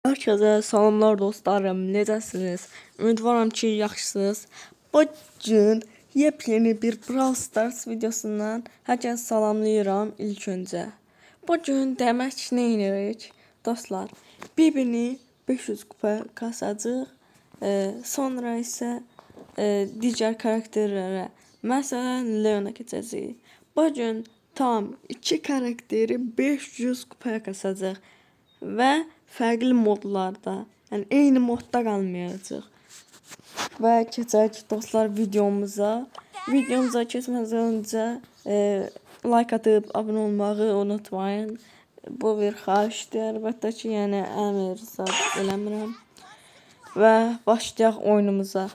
Herkese salamlar dostlarım, necəsiniz? Ümidvaram ki, yaxşısınız. Bugün yepyeni bir Brawl Stars videosundan hər kəsi salamlayıram ilk öncə. Bugün demək nə edirik? Dostlar, bir-birini 500 kupa kasacaq. Sonra isə digər karakterlərə, məsələn Leona keçəcəyik. Bugün tam 2 karakteri 500 kupaya kasacaq və fərqli modlarda, yəni eyni modda qalmayacaq. Və keçək dostlar videomuza. Videomuza keçməzdən öncə like atıb abunə olmağı unutmayın. Bu bir xahişdir, əlbəttə ki, yəni əmr zad eləmirəm. Və başlayaq oyunumuza.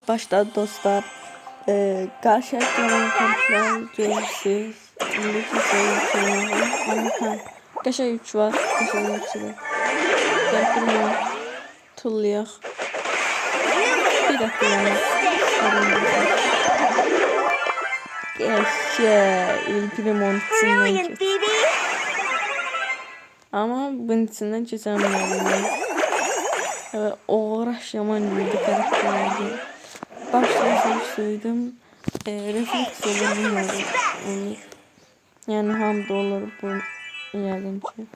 Başladı dostlar. Qarşıya gələn komplər görürsünüz. İndi qəşəng yük var, qəşəng yükçüdür. Gəlin tullayaq. Bir dəqiqə qəşəng İlprimonun içindən geç. Amma bunun içindən keçəməyəm. Uğraş yaman yürüdü karakterlərdi. Başlayasam söyledim. Refleks olur bilmiyorum. Yani hamd olur bu yəqin ki.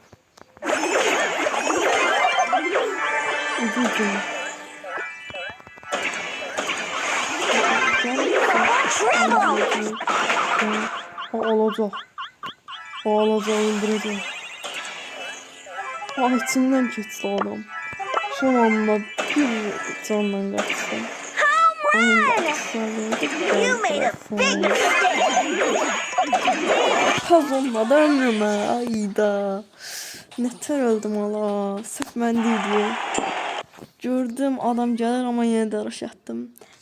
Üzücüm. O olacaq. O olacaq, öldürəcək. İçindən keçdi adam. Son anda bir candan qaçdım. Kazanmadı ömrümə, ayda. Nətər öldüm ala, sırf mən deyildim. Gördüm adam gəlir amma yenə də rush atdım.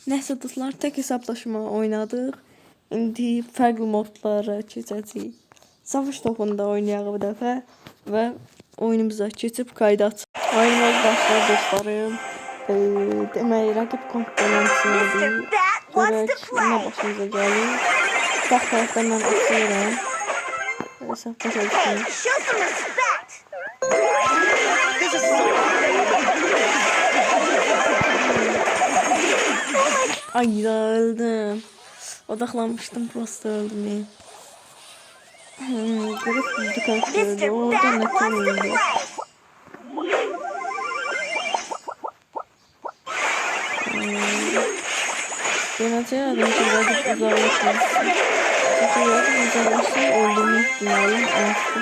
Nəysə dostlar, tək hesablaşma oynadıq. İndi fərqli modlara keçəcəyik. Savaş topunda oynayaq bir dəfə və oyunumuza keçib qayda açaq. Oyunumuz başlar dostlarım. Demək, rəqib komponentini görək, nə başımıza gəlir. Sağ tərəfdən mən açıyorum. Sağ tərəfdən. Ayda öldüm. Odaklanmıştım, prosta öldüm. Garip bir karakterdi. Oradan neten öldü. Yönetiyor adam ki rakip uzaklaşmasın. Çünkü rakip uzaklaşsa öldürme ihtimalim arttı.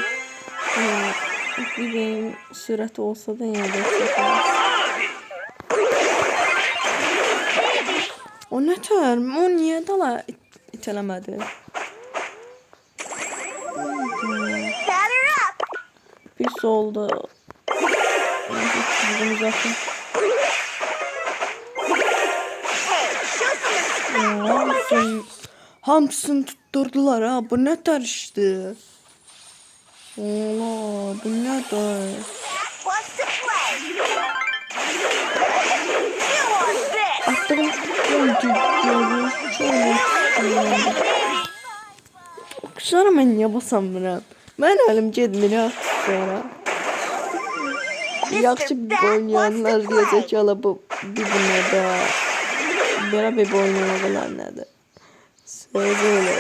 Bir benim sürati olsa da yine de çeker. O ne term? O niye dala itelemedi? Pis oldu. Hamsını tutturdular ha. Bu ne tarıştı? Allah, bu ne dar? Attım. Sonra mən niyə basamıram? Mən əlim gedmir sonra. Yaxşı bir oynayanlar deyəcək ki, ala bu bir-birine də belə bir oynamalar nədir? Sözü olur.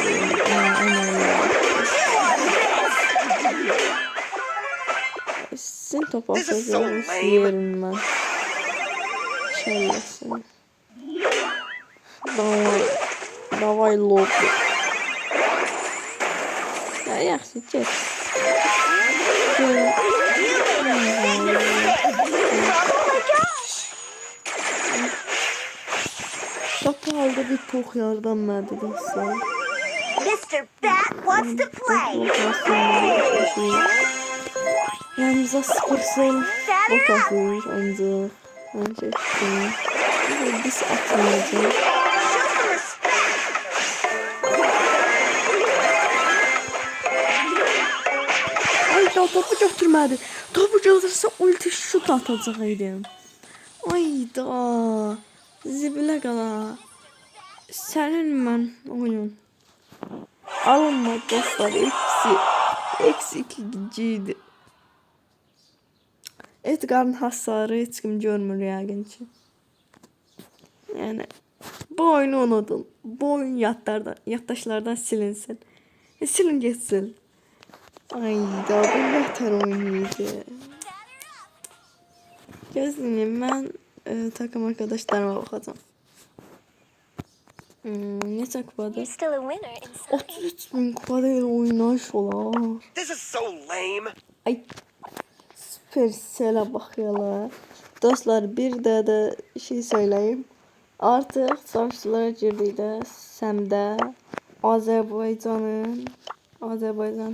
Sizin top atacağınız yerim ben. Şöylesin. Davay logo. Ya yaxşı kes. Topu aldı bir tok yardım verdi dostlar. Mr. Bat wants to play. Yanımıza sıfırsın. Bot atılmış ancak. Ben çektim. Biz atmayacağız. Ay topu götürmedi. Topu götürse ulti şut atacaqdım. Ayda. Zibilə qala. Sənin mən oyun. Alınma dostlar, eksi 2 giciydi. Edgar'ın hasarı heç kim görmür yəqin ki. Yəni bu oyunu unudun. Bu oyun yaddaşlardan silinsin. Silin getsin. Ayda bu nətər oyun idi. Gözləyim mən takım arkadaşlarıma baxacağım. Neçə kupadır? You're still a winner in some 33.000 kupada elə oynaş olar. This is so lame. Ay Supercell'e bakıyorlar. Dostlar bir de şey söyleyeyim. Artık savaşçılara girdikdə Səmdə Azərbaycan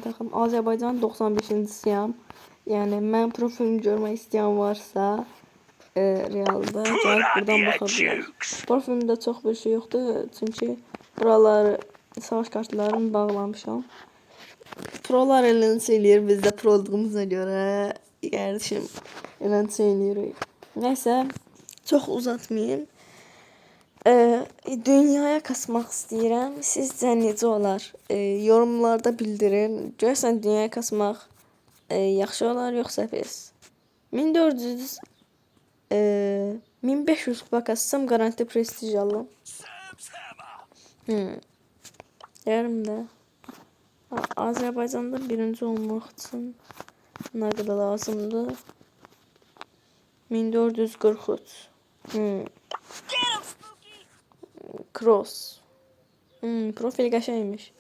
takım Azərbaycan 95-siyəm. Yəni mən profilimi görmək istəyən varsa realda gəlib buradan baxa bilər. Profilimdə çox bir şey yoxdur çünki buraları savaş kartlarını bağlamışam. Prolar elənsə eləyir, biz də pro olduğumuza görə qardaşım elənsə eləyirik. Nəysə, çox uzatmayayım. Dünyaya kasmaq istəyirəm. Sizcə necə olar? Yorumlarda bildirin. Görsən dünyaya kasmaq yaxşı olar yoxsa pis? 1400 1500 kupa kassam garanti prestij alıram. Yarım da. Azərbaycanda birinci olmaq üçün nə qədər lazımdır? 1443. Cross. Profil qəşəngmiş.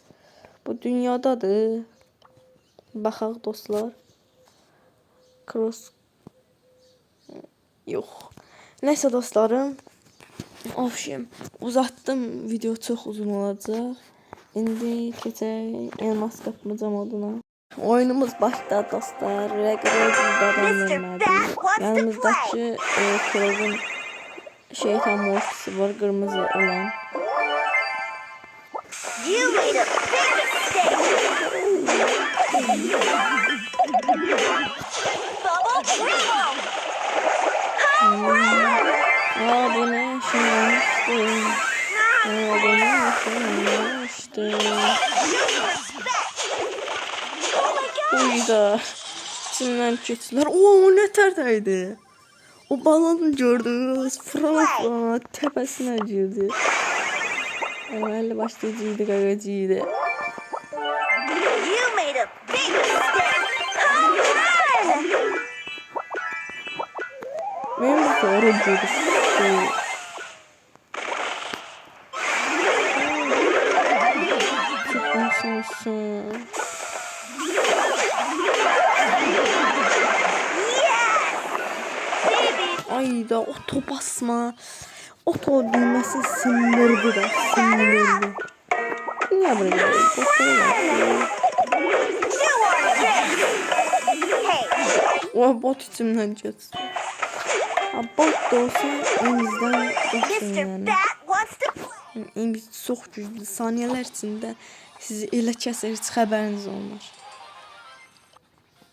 Bu dünyadadır. Baxaq dostlar. Cross. Yox. Nəysə dostlarım. Ofşim uzatdım. Video çox uzun olacaq. İndi keçək elmas qapmaca moduna. Oyunumuz başladı dostlar. Rəqəbət davam vermədi. Yanımızdakı Kralın şeytan morfisi var, qırmızı olan. You made a big mistake. Bubble Rainbow. Bu ne? Şunlanmıştı. Bu ne? Şunlanmıştı. Uyda. İçindən keçdilər. O ne tərdəydi. O balonu gördünüz. Fırala təpəsinə girdi. Əməlli başlayıcıydı, qaqacıydı. You made a big mistake. Home run. Benim bu doğru girdi. Çıkmışsın. Ayda o top asma. O top düğmesi sindirdi de sindirdi. Niye buraya geldi? O bot içimden geçti. Ha bot da olsa elimizden geçsin Mr. yani. Bat wants to play. Elimiz çok güçlü. Saniyeler içinde sizi elə kəsər, heç xəbəriniz olmaz.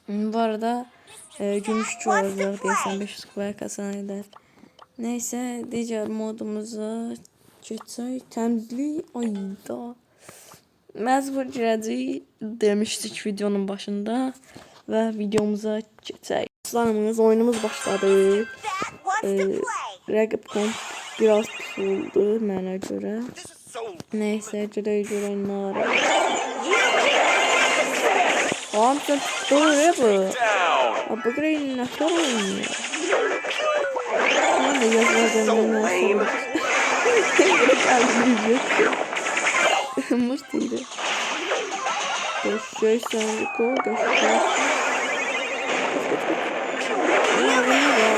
Bu arada gümüşçü olacaq deyəsən 500 kupaya kasan eder. Neyse digər modumuza keçək. Təmizlik ayda. Məcbur girəcəyik demişdik videonun başında və videomuza keçək. Dostlarımız oyunumuz başladı. Bat wants to play. Rəqib komp biraz pis oldu mənə görə. This is so Neyse görək nə var. You made a big mistake. Hamısı doğru bu. down. Bu grey nə oynuyor? Ben de yazmadım So lame. Mırtıydı. Göçey sen ko göçey. Ya bu ne ya?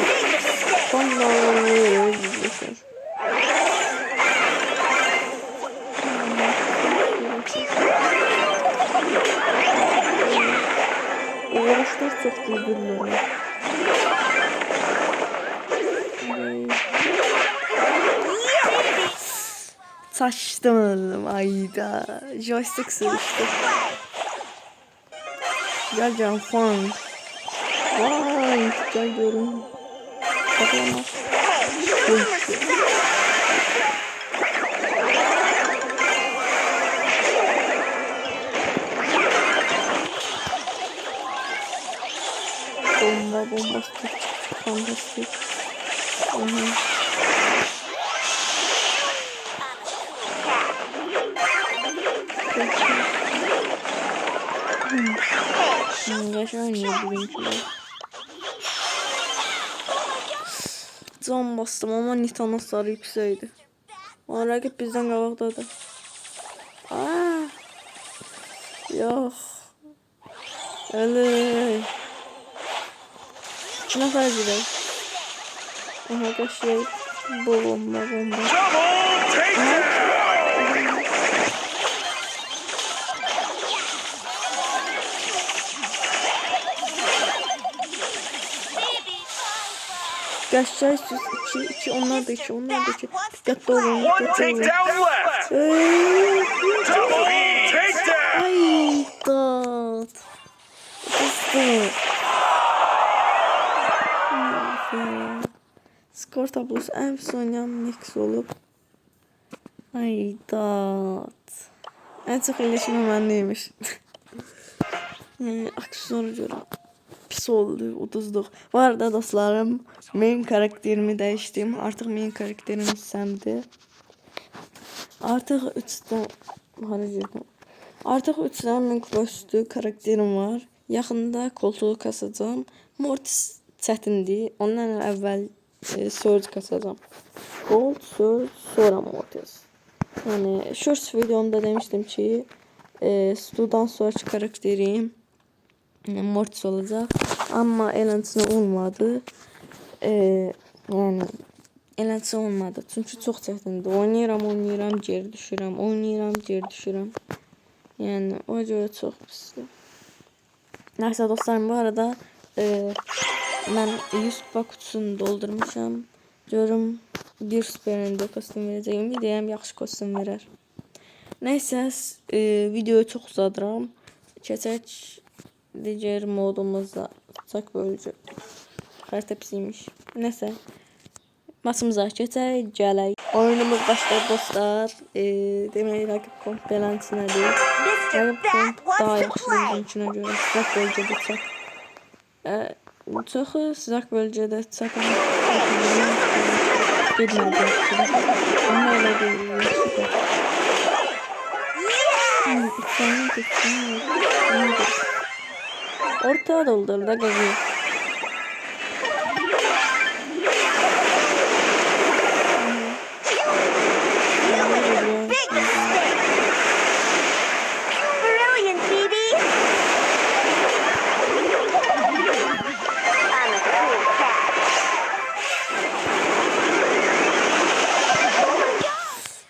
Vallahi geçer. Uğraşlar çok güldürüyor. Saçtım ayda. Joystick sürüştü. Gel can funk. Vay gel görün. Bakalım. Görüşürüz. Bomba sıkıntı. fantastik. Aha. Yaş oynuyor bizimkiler. Can bastım ama Nita'nın sarı yüksekti. O rakip bizden qabaqdadır. Aa. Yox. Öyle. İki nəfər gedək. Aha qaşıyıq. Bomba. Double takedown! Qəşəng 2 onlar da 2 Diqqətli olun, One diqqətli olun. takedown left! Double takedown! Ay, dad. Kızdım. Skor tablosu ən pis oynayan Mix olub. Ay, dad. Ən çox iyiləşmə məndəymiş. Aksiyonu görəm. Pis oldu, uduzduq. Bu arada dostlarım, main karakterimi dəyişdim. Artıq main karakterim Sam'dir. Artıq 3 tane min kupa üstü karakterim var. Yaxında koltuğu kasacağım. Mortis çətindir. Ondan əvvəl Surge kasacağım. Gold, Surge, sonra Mortis. Yani shorts videomda demiştim ki Stu'dan sonraki karakterim Mortis olacak. Ama eğlenceli olmadı. Yani eğlenceli olmadı. Çünkü çok çətindir. Oynayıram, geri düşürəm. Yani o göre çok pisdir. Neyse dostlarım, bu arada ben 100 kupa kutusunu doldurmuşam. Görüm bir süperinde kostüm verəcəyim. Deyəm yaxşı kostüm verər. Neyse videoyu çok uzadıram. Keçək digər modumuzda tutacaq bölücü. Xəritə pisiymiş. Neyse. Maçımıza keçək, gələk. Oyunumuz başladı dostlar. Demək rəqib komp beləsinədir. Rəqib komp daha yaxşıdır bizimkinə görə. Sizak bölgədə çək. Çoxu sizak bölgədə çəkən getmədi. Amma elə deyil. Ortaya doldur da qazı. Brilliant, BB! I'm a cool cat.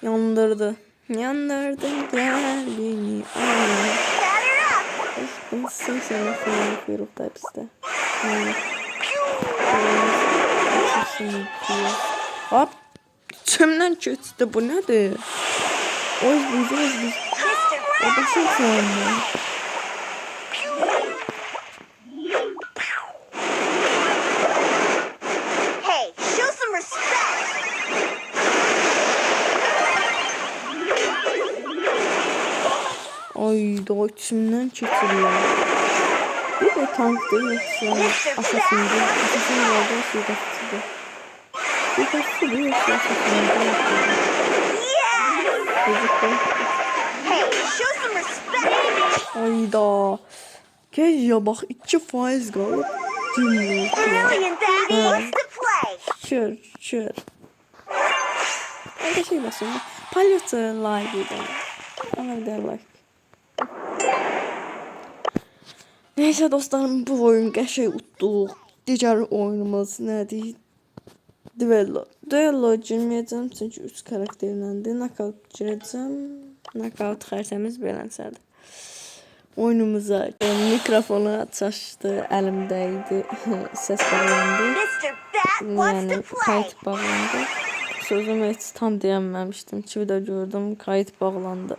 Yandırdı gel beni. Batter up! Ben sen falan kuyrukta hepsi. Hop. Çimden geçti, bu nedir? Oy biz. Mr. O da şey sandı. Hey, show some respect! Ay da içimden çekiliyor. Bir de tank değil. Asasın değil. Asasın oldu. Suikastçı değil. Suikastçı değil. Asasın değil. Hey, show some respect! Ayda. Kez ya bak 2% qalıb. Dinləyir. Brilliant, Daddy! What's the play? Kör. Öyle şey basın. Palyaço like edelim. Ona bir de like. Neyse dostlarım, bu oyun qəşəng utduq. Digər oyunumuz nədir? Duello girməyəcəm çünki 3 karakterləndir. Knockout girəcəm. Knockout xəritəmiz belənsədir. Oyunumuza mikrofonu çaşdı, əlimdəydi. Səs bağlandı. Mr. Bat wants Yəni to play! kayıt bağlandı. Sözümü heç tam deyəməmişdim. Çivdə gördüm, kayıt bağlandı.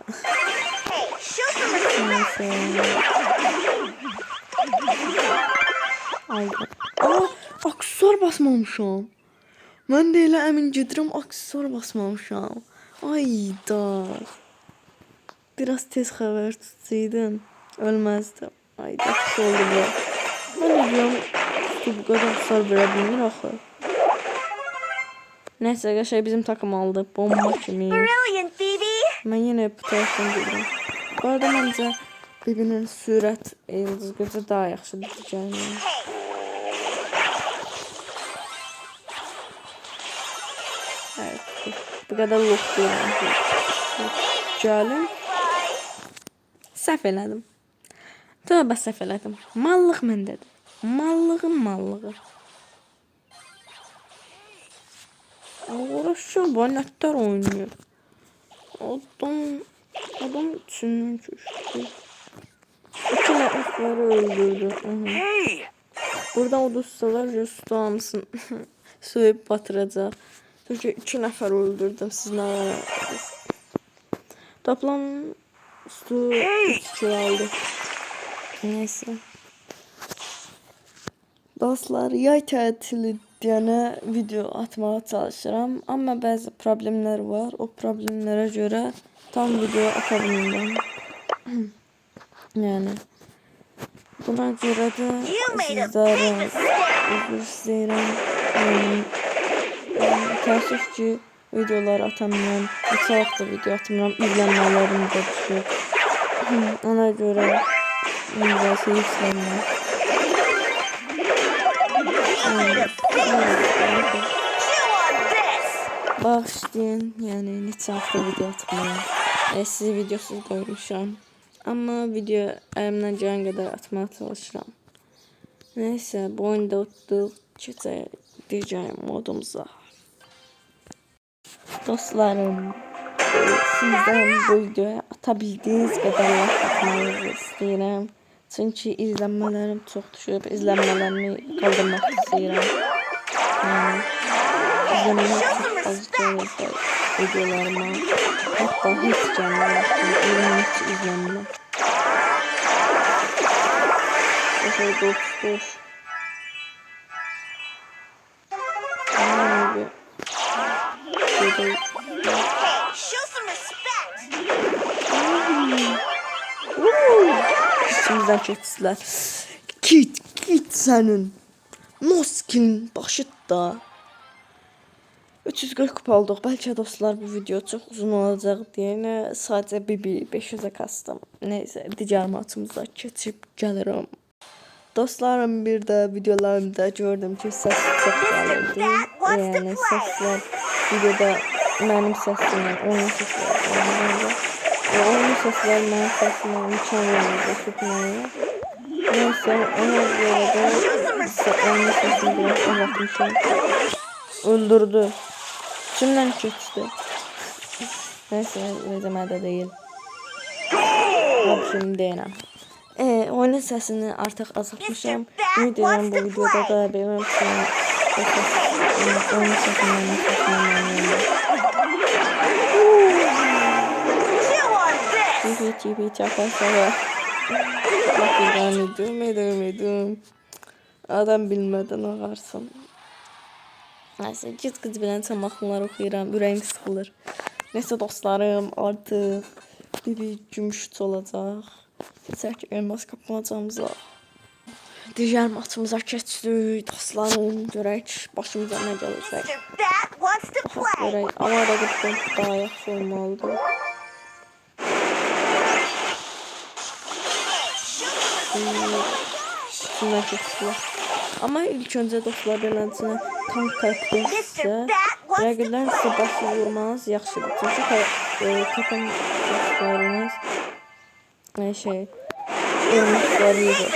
Hey, show some respect! Neyse. Ayda. Aksesuar basmamışam. Mən də elə əmin gedirəm, aksesuar basmamışam. Ayda. Biraz tez xəbər tutsaydım, ölməzdim. Ayda, pis oldu bu. Mən də diyorum, Tutu bu kadar hasar verebilir axı. Neyse qəşəng bizim takım aldı. Bomba kimi. Brilliant, Phoebe. Mən yenə bu tərəfdən gedirəm. Bu arada məncə Bibinin sürət yıldız gözü daha yaxşıdır digərindən. Evet, bu kadar lox deyirəm. Gəlin. Səhv elədim. Tövbə səhv elədim. Mallıq məndədir. Mallığın mallığı. Uğraşıyor, banetler oynuyor. Adam içinden düştü. İki nəfəri öldürdü. Hey! Buradan uduzsalar Justo hamısını söyüb batıracaq. Çünkü 2 nəfər öldürdüm, siz nə var? Toplam su 3 kilo aldı. Neyse. Dostlar, yay tətili deyənə video atmağa çalışıram. Amma bəzi problemlər var. O problemlərə görə tam video ata bilmirəm. Yəni buna görə də sizlərə üzr istəyirəm. Təəssüf ki, videoları atamıram. Neçə vaxtdır video atmıram. İzlənmələrim də düşür. Ona görə müzəsiz istəyirəm. Bağışlayın, yəni neçə hafta video atmıram. Sizi videosuz qoymuşam. Amma video əlimdən gələn qədər atmağa çalışıram. Neysə, bu oyunda utduq. Keçəcəyim modumuza. Dostlarım, sizdən bu videoya atabildiğiniz qədər like atmanızı istəyirəm. Çünki izlənmələrim çox düşüb. İzlənmələrimi qaldırmaq istəyirəm. Yəni, izlənmələr çox az gəlirsə videolarıma. Hətta heç gəlməyəm. Heç izlənməyəm. Şöyle dost. Show some respect. İçimizdən keçdilər. Git sənin. Noskin başı da. 340 kupa aldıq. Bəlkə dostlar bu video çox uzun olacaq deyənə sadəcə Bibi 500'ə kastım. Neysə, digər maçımıza keçib gəlirəm. Dostlarım, bir də videolarımda gördüm ki, səs çox gəlirdi. Yəni səslər videoda mənim səsimlə, onun səsləri. Onun səsləri mənim səsimlə mükəmməl tutmaya. Neysə, ona görə də onun səsini biraz azaltmışam. Öldürdü. Kimdən keçdi? Neysə, özəmədə deyil. Şimdi deyirəm. Oyunun səsini artıq azaltmışam. Ümid edirəm bu videoda da benim oyunun səsindən TV çakarsa bakıyorum. Adam bilmeden ağarsın. Neyse, git bilən çamaxınlar oxuyuram. Ürəyim sıxılır. Neyse dostlarım, artıq bir gümüş olacaq. Keçək ki, elmas kapmacamıza. Digər maçımıza keçdik. Dostlarım, görək başımıza nə gələcək. Görək, amma da qıtdan daha yaxşı olmalıdır. İçindən keçdilər. Amma ilk öncə dostlar beləncə tank karaktersə, rəqiblər sizə başı vurmanız yaxşıdır. Çünki takım dostlarınız elmaslar yığır.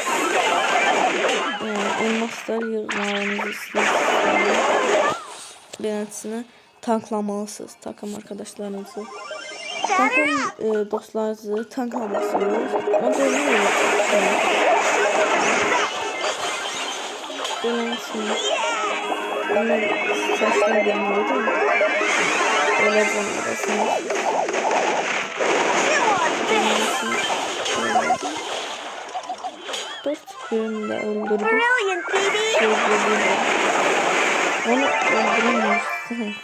Elmaslar yığmanızı istəyirsə, beləncə tanklamalısınız takım arkadaşlarınızı. Takım dostlarınızı tanklamalısınız. O da ne olur? Beləncə onlar saçlar gəlməlidir. Öyle canlarısınız. Dost birini de öldürdü. Onu öldüremiyorsun.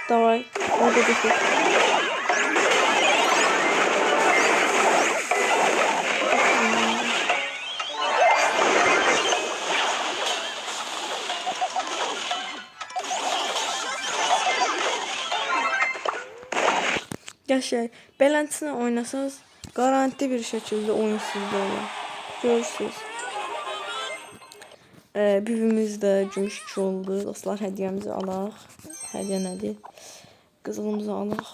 Давай, orada düşür. Qəşəng. Beləsinə oynasanız garanti bir şəkildə oyun sizdə olur. Görürsünüz. Bibimiz də gümüş oldu. Dostlar, hədiyyəmizi alaq. Hədiyyə nədir? Qızılımızı alaq.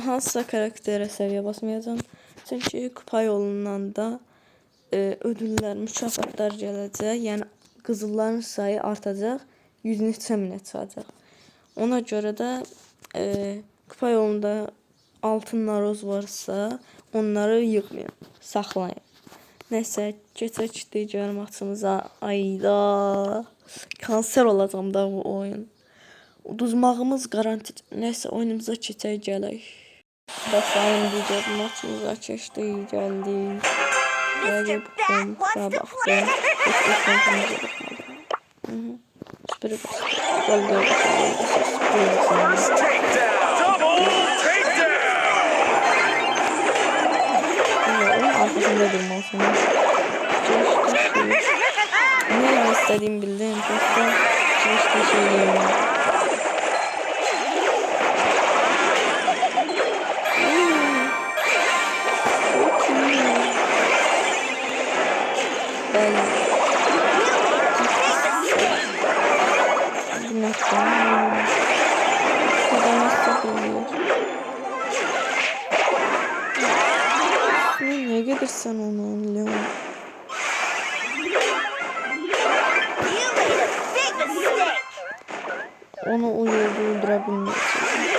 Hansısa karakterə səviyyə basmayacağım. Çünki kupa yolundan da ödüllər, mükafatlar gələcək. Yəni qızılların sayı artacaq. 100 neçə minə çıxacaq. Ona görə də kupa yolunda altın naroz varsa onları yığmayın, saxlayın. Nəysə, keçək digər maçımıza. Ayda kanser olacağım da bu oyun. Uduzmağımız garanti. Nəysə, oyunumuza keçək, gələk. Bakalım digər maçımıza keçdik, gəldik. Mr. Bat wants to play. Süpürü gel gel. First takedown. Double takedown. Arkasında durmalısın. Ne istediğimi bildim. Просто şey Niye gelirsen onu Leon? Onu o yolda öldürebilmeyeceğim.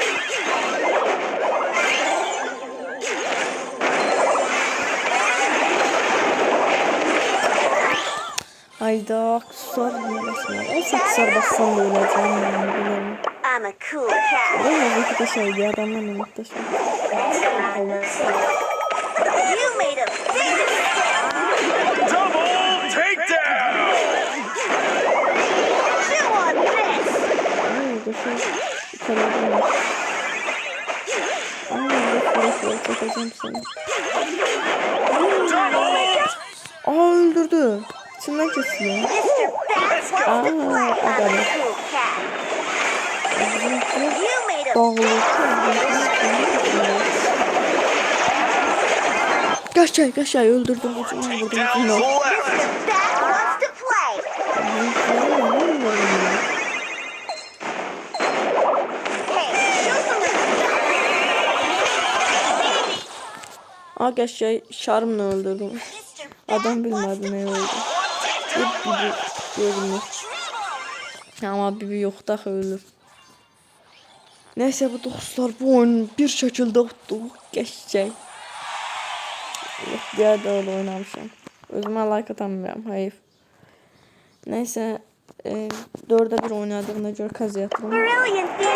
Hayda, aksar basmıyor. Olsa aksar bassam da öleceğim yani bilirim. I'm a cool cat. Ama vakit de şeydi, adamlarla muhteşem. You made a big mistake. Double takedown. Chew on this. Ay, da şey, karadım var. Ay, bekle, çekeceğim seni. Double. Aa, öldürdü. İçinden kesiyor. Mr. Bat wants to play. I'm a cool cat. You made a Kaçay öldürdüm. Takedown left. Mr. Bat wants to play. Hey, show some respect. Kaçay şarmla öldürdüm. Mr. Adam Bat wants to bilmedi ne play. oldu. Hep bibi görünür. Ama bibi yok da ölür. Neyse bu dostlar, bu oyunu bir şekilde tuttuk. Geçecek. Diğer de öyle oynamışım. Özüme like atamıyorum. Hayır. Neyse. 4'e 1 oynadığına göre kazıyatırım. Brilliant, baby.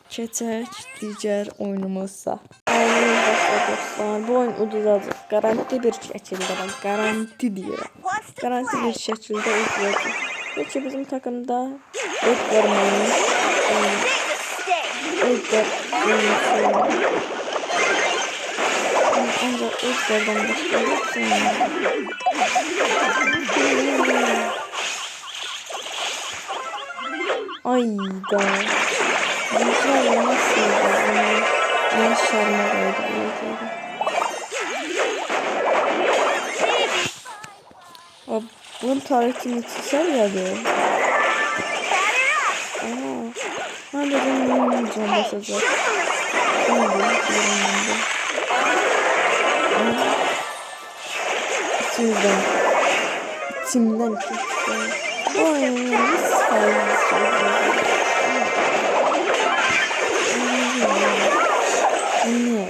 Keçək digər oyunumuzsa. Dostlar, bu oyun uduzacaq. Garanti bir şəkildə, bax, garanti deyirəm. Wants to Garanti play. bir şəkildə uduzacaq. Peki bizim takımda Edgar Mayın, Big mistake. Edgar oyuncusu. Ancaq Edgar'dan başqa yoxsun. Ayda. Bizler nasıl ne şarma koydu. Bunun tarihini çizer ya diyor. Ben de benim yiyeceğim Hey, basacak. show some respect. İçimden çıktı. Bu oyunun nasıl faydası olacak? Ne?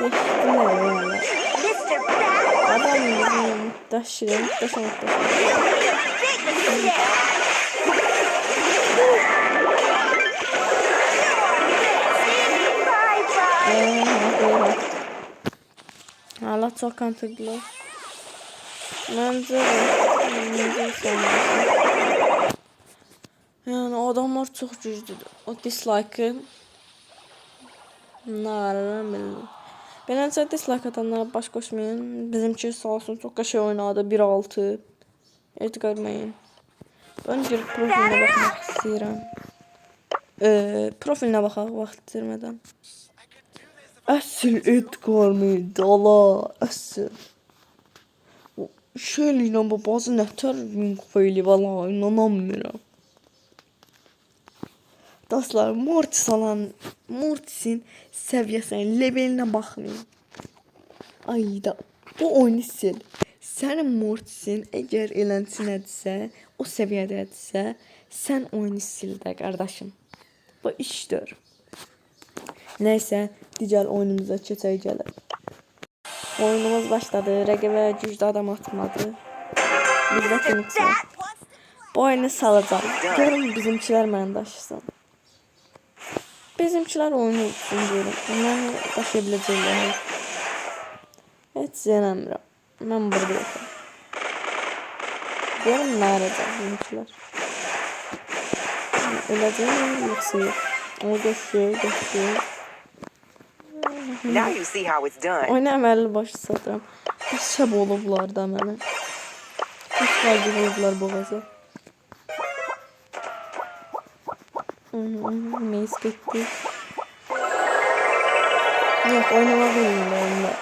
Geçtiler yani. Mr. Bat Adam wants to bizim play. muhtaşırım. Muhtaşım. You made a big mistake. Bye bye. Hala çok mantıklı. Bence sonrası. Yani adamlar çok güçlüdür. O dislike'ı ne ararım bilmiyorum. Beləncə dislike atanlara baş qoşmayın. Bizimki sağ olsun çok qəşəng oynadı. 1-6. Edgar Mayın. Ben girip profiline bakmak istiyorum. Profilinə baxaq vaxt itirmədən. Əsl Edgar mıydı ala? Əsl. Şeylə bu bazı nətər xeyli valla inanamıram. Dostlar, Mortis'in səviyyəsinə, levelinə baxmayın. Ayda, bu oyunu sil. Sənin Mortis'in əgər elənsinədirsə, o səviyyədədirsə, sən oyunu sil də qardaşım. Bu işdir. Nəysə, digər oyunumuza keçək gəlir. Oyunumuz başladı. Rəqibə güclü adam atmadı. Bizdə Phoenix var. Bu oyunu salacağım. Görün bizimkilər məni daşısın. Bizimkilər oyunu utsun görün. Məni daşıya biləcəklər. Heç yenəmirəm. Mən burada yoxum. Görün nə arayacaq bizimkilər. Öləcəyim yoxsa yox. O göçüyor. Now you see how it's done. Oyunu əməlli başı satıram. Şəb olublar da mənə. Heç qalcı olublar boğazı. Meyiz getdi. Yox, oynama bilmirəm.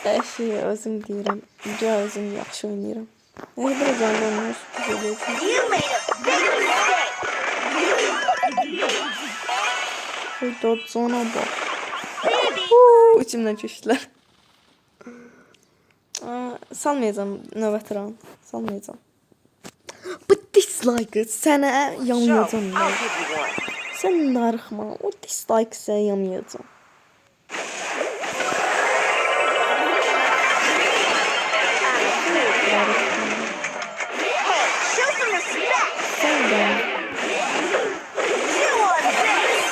Əşi, özüm deyirəm. Özüm yaxşı oynayıram. Burada canlanlar sürpriz edəcəm. You made a big mistake. Dodzona bak. İçimdən keçdilər. Salmayacağım növbəti round. Salmayacağım. Bu dislike sənə yamayacağım. I'll give you one. Sən narıxma. O dislike sənə yamayacağım. Hey, show some respect. Sən də. You want this?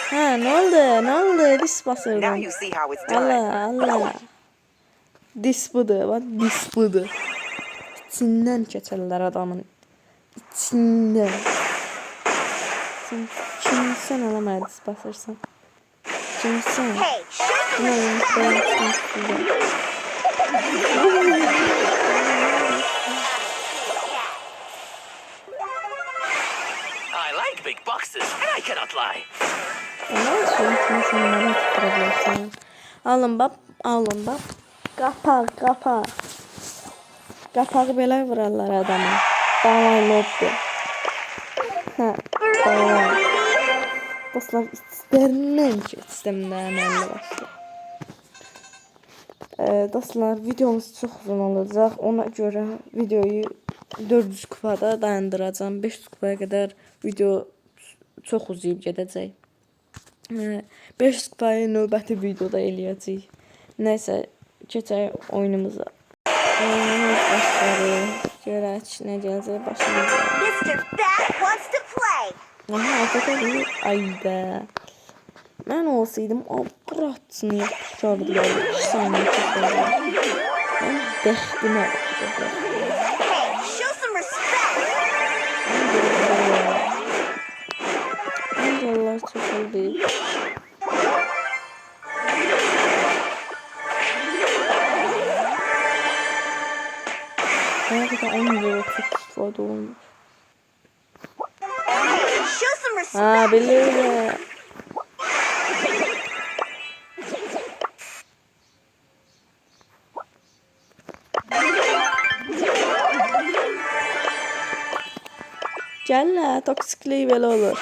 Hə, nə oldu? Dis Now basırdım. you see how it's done. Allah. Dis budur, bax dis budur. İçindən keçərlər adamın. İçindən. Kimsən eləmə dis basırsan? Kimsən? Hey, show some Buna I like big boxes, and I cannot lie. Kimsən tutturabilirsən? Alın bax. Qapaq. Qapağı belə vurarlar adama. Davay lobby. Hə, davay. Dostlar, istərindən keçdimdə əməlli başlı. Dostlar, videomuz çox uzun olacaq. Ona görə videoyu 400 kupada dayandıracağım. 500 kupaya qədər video çox uzayıb gedəcək. 500 kupayı növbəti videoda eləyəcəyik. Nəysə, keçək oyunumuza. Oyunumuz başları. Görək nə gələcək başımıza. Mr. Bat wants to play. Aha, afəqədir. Ayda. Mən olsaydım, o buratsını yapışardı. 2 saniyə keçərdi. Mən dəxtimə baxırdım. Hey, show some respect. Məncə onlar çox oldu. Həqiqətən 10 lira çox istifadə olunur. Hey, show some respect. Ha, bilirəm. Gəllə, toksiklik belə olur.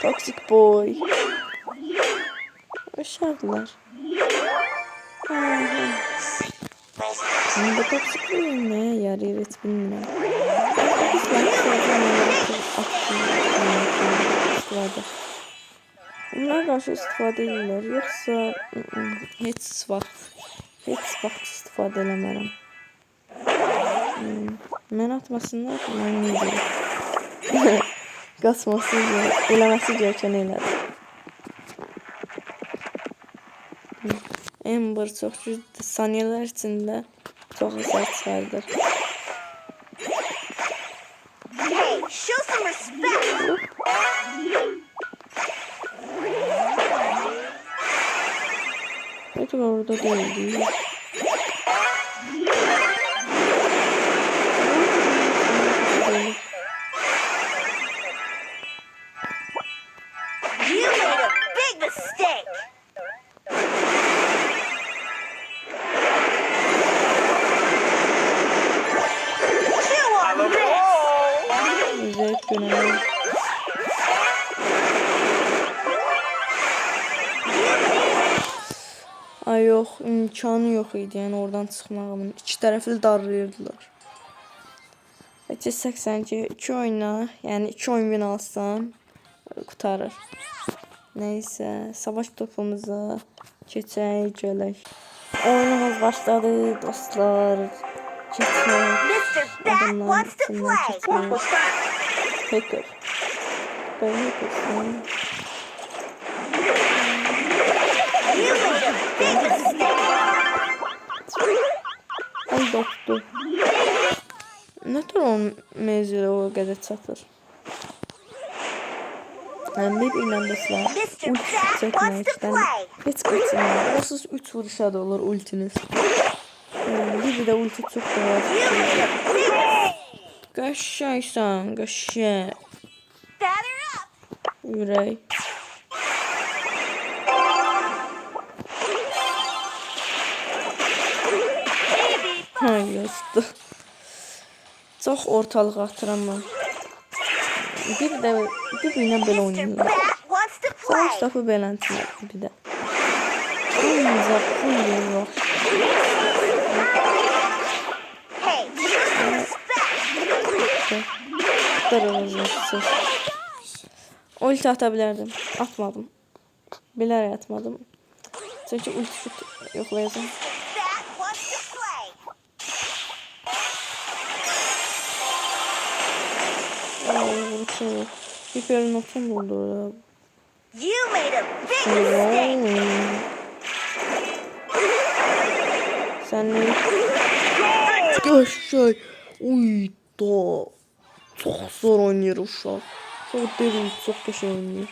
Toxic boy. Uşaqlar. Bu toksiklik nəyə yarayır heç bilmirəm. Bunlara qarşı istifadə edirlər, yoxsa heç vaxt istifadə eləmərəm. Mən atmasınlar, mən neyəcəyim. Qaçması, eləməsi gerəkən elədi. Ember çox güclü saniyələr içində çox əsər çıxardır. Hey, show some respect. Peki orada değildi. izləyib görəmək. Ay yox, imkanı yox idi, yəni oradan çıxmağımın. İki tərəfli darlayırdılar. Və keçsəksən ki, 2 oyuna, yəni 2 oyun win alsam, qutarır. Neysə, savaş topumuza keçək, gələk. Oyunumuz başladı, dostlar. Keçək. Mr. Bat wants to play. Hacker. Ben hackersin. You made a big mistake. Ay doktor. Ne tür onun mezili o qədər çatır? Bir inanmışlar. Mr. Ulti Bat çəkmək wants to üçün play. heç qaçınmır. Onsuz 3 vuruşa da olur ultiniz. Bir də ulti çox da var. You made a big mistake. Qəşəngsən, qəşəng. Batter up. Ürək. Hay yoxdur. Çox ortalığa atıram mən. Bir ilə belə Mr. oynayırlar. Bat wants to Savaş play. topu beləntilər bir də. Oynayacaq, oynayacaq. Hey, show some respect. Qırılacaq. Ulti ata bilərdim. Atmadım. Bilərək atmadım. Çünki ulti şut yoxlayacağım. Bat wants to play. Hiperin otun buldu. You made a big mistake. Sen ne? Göşey. Uy da. Çok zor oynuyor uşaq. Çok derin, çok qəşəng oynuyor.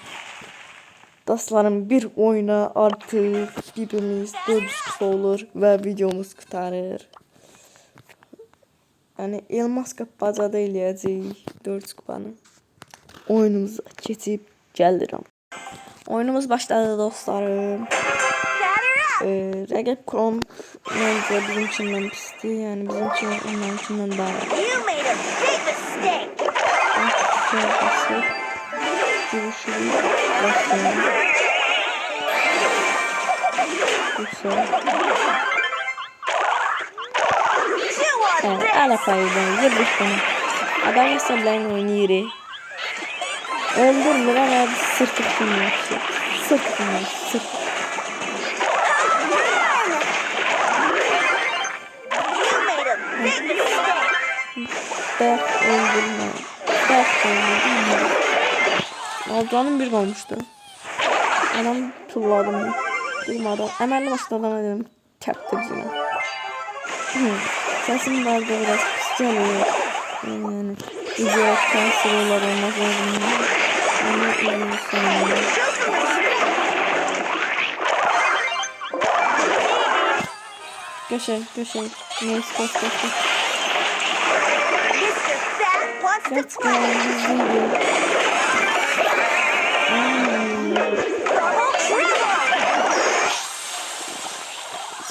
Dostlarım, bir oyuna artıq birimiz 400 kupa olur və videomuz qutarır. Yəni elmas qapbacada eləyəcəyik 400 kupanı. Oyunumuza keçib gəlirəm. Oyunumuz başladı dostlarım. Batter up. Rəqib Krom məncə bizimkindən pisdir. Yəni bizimki onlarınkindən daha You made a big mistake. basit. Görüşürüz. Başlayalım. Güzel. 2 on base. Ala paydan yırdık bunu. Adam hesablayın oynayır. Öldürmür ama sırtık dinliyor. Sırt dinliyor. Sırt. You made a big mistake. Bak öldürme. Bak öldürme. Alcanım bir olmuştu. Adam tulladım. Durmadan. Əməlli başlı adama dedim. Kəptir bizimə. Sesim vardı biraz pis geliyor. Yani video kanser olur olmaz lazım. Ama iyi sanırım. Show some respect. Göşek. Neyse koş. Mr. Bat wants to Let's go. play. Hızlıydı. Double triple.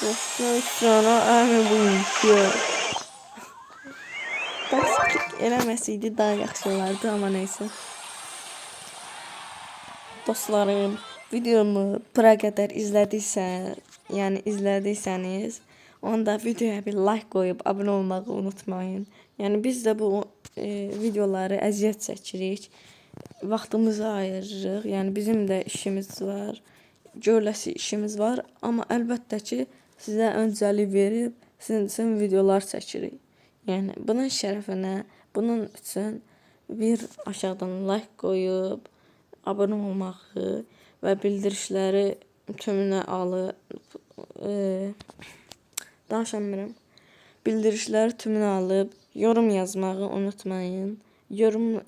Göşek sana əmi bu işi. Taktik eləməsəydi daha yaxşı olardı ama neyse. Dostlarım, videomu bura qədər izlədiysəniz, onda videoya bir like qoyub abunə olmağı unutmayın. Yəni biz də bu videoları əziyyət çəkirik. Vaxtımızı ayırırıq. Yəni bizim də işimiz var. Görüləsi işimiz var, amma əlbəttə ki, sizə öncəlik verib sizin videolar çəkirik. Yəni bunun şərəfinə, bunun üçün bir aşağıdan like qoyub abunə olmağı və bildirişləri tümünə alıb danışamıram. Bildirişləri tümünə alıb yorum yazmağı unutmayın. Yorum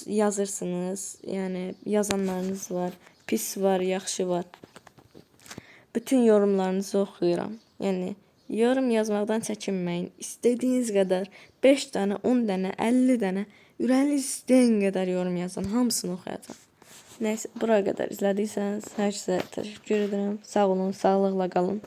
yazırsınız. Yəni yazanlarınız var, pis var, yaxşı var. Bütün yorumlarınızı oxuyuram. Yəni yorum yazmaqdan çəkinməyin. İstədiyiniz qədər 5 dənə, 10 dənə, 50 dənə, ürəyiniz istəyən qədər yorum yazın. Hamısını oxuyacağam. Nəysə, bura qədər izlədiysəniz hər kəsə təşəkkür edirəm. Sağ olun, sağlıqla qalın.